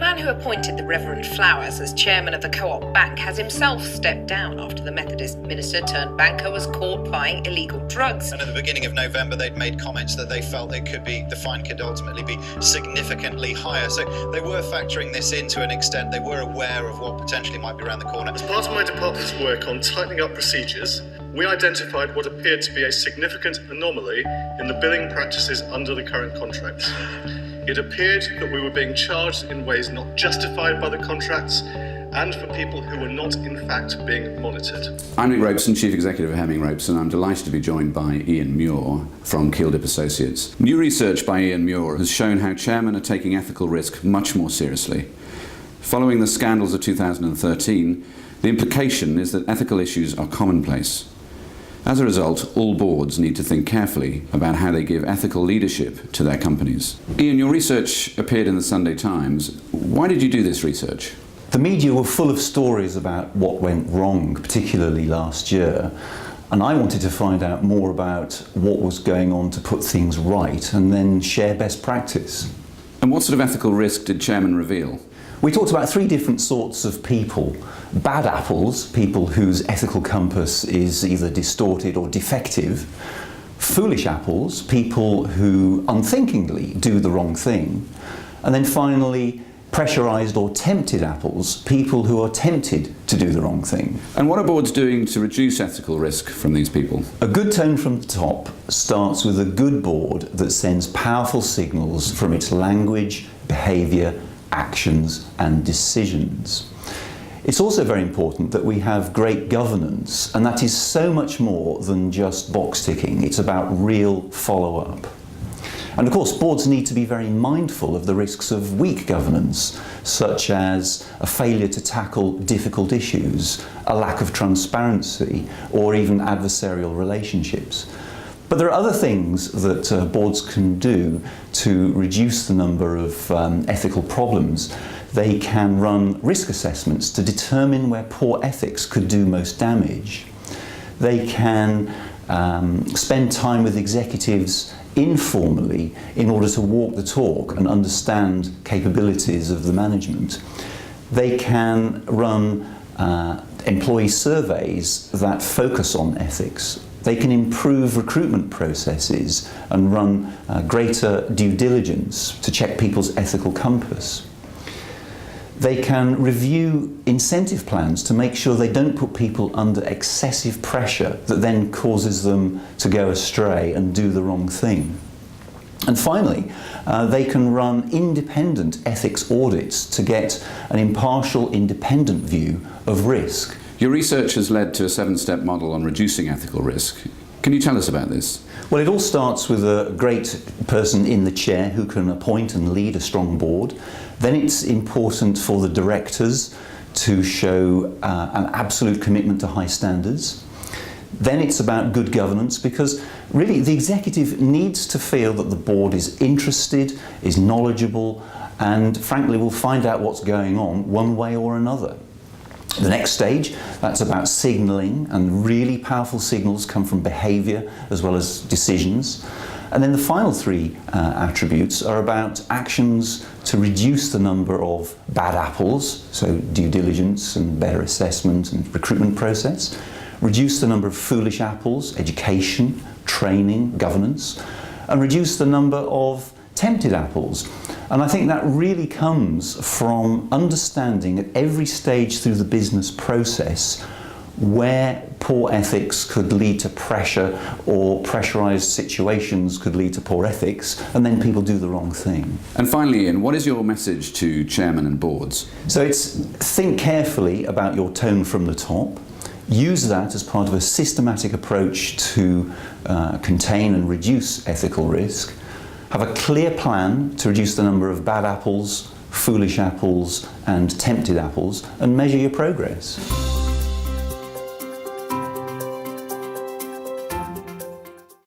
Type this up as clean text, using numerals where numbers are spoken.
man who appointed the Reverend Flowers as chairman of the Co-op Bank has himself stepped down after the Methodist minister turned banker was caught buying illegal drugs. And at the beginning of November, they'd made comments that they felt the fine could ultimately be significantly higher. So they were factoring this in to an extent. They were aware of what potentially might be around the corner. As part of my department's work on tightening up procedures, we identified what appeared to be a significant anomaly in the billing practices under the current contracts. It appeared that we were being charged in ways not justified by the contracts and for people who were not in fact being monitored. I'm Nick Robeson, Chief Executive of Hemming Robeson. I'm delighted to be joined by Ian Muir from Keeldip Associates. New research by Ian Muir has shown how chairmen are taking ethical risk much more seriously. Following the scandals of 2013, the implication is that ethical issues are commonplace. As a result, all boards need to think carefully about how they give ethical leadership to their companies. Ian, your research appeared in the Sunday Times. Why did you do this research? The media were full of stories about what went wrong, particularly last year, and I wanted to find out more about what was going on to put things right and then share best practice. And what sort of ethical risk did chairmen reveal? We talked about three different sorts of people. Bad apples, people whose ethical compass is either distorted or defective. Foolish apples, people who unthinkingly do the wrong thing. And then finally, pressurised or tempted apples, people who are tempted to do the wrong thing. And what are boards doing to reduce ethical risk from these people? A good tone from the top starts with a good board that sends powerful signals from its language, behaviour, actions and decisions. It's also very important that we have great governance, and that is so much more than just box ticking. It's about real follow-up. And of course, boards need to be very mindful of the risks of weak governance, such as a failure to tackle difficult issues, a lack of transparency, or even adversarial relationships. But there are other things that boards can do to reduce the number of ethical problems. They can run risk assessments to determine where poor ethics could do most damage. They can spend time with executives informally in order to walk the talk and understand capabilities of the management. They can run employee surveys that focus on ethics. They can improve recruitment processes and run greater due diligence to check people's ethical compass. They can review incentive plans to make sure they don't put people under excessive pressure that then causes them to go astray and do the wrong thing. And finally, they can run independent ethics audits to get an impartial, independent view of risk. Your research has led to a 7-step model on reducing ethical risk. Can you tell us about this? Well, it all starts with a great person in the chair who can appoint and lead a strong board. Then it's important for the directors to show an absolute commitment to high standards. Then it's about good governance, because really the executive needs to feel that the board is interested, is knowledgeable, and frankly will find out what's going on one way or another. The next stage, that's about signalling, and really powerful signals come from behaviour as well as decisions. And then the final three attributes are about actions to reduce the number of bad apples, so due diligence and better assessment and recruitment process, reduce the number of foolish apples, education, training, governance, and reduce the number of tempted apples. And I think that really comes from understanding at every stage through the business process where poor ethics could lead to pressure, or pressurised situations could lead to poor ethics, and then people do the wrong thing. And finally, Ian, what is your message to chairmen and boards? So it's think carefully about your tone from the top. Use that as part of a systematic approach to contain and reduce ethical risk. Have a clear plan to reduce the number of bad apples, foolish apples and tempted apples, and measure your progress.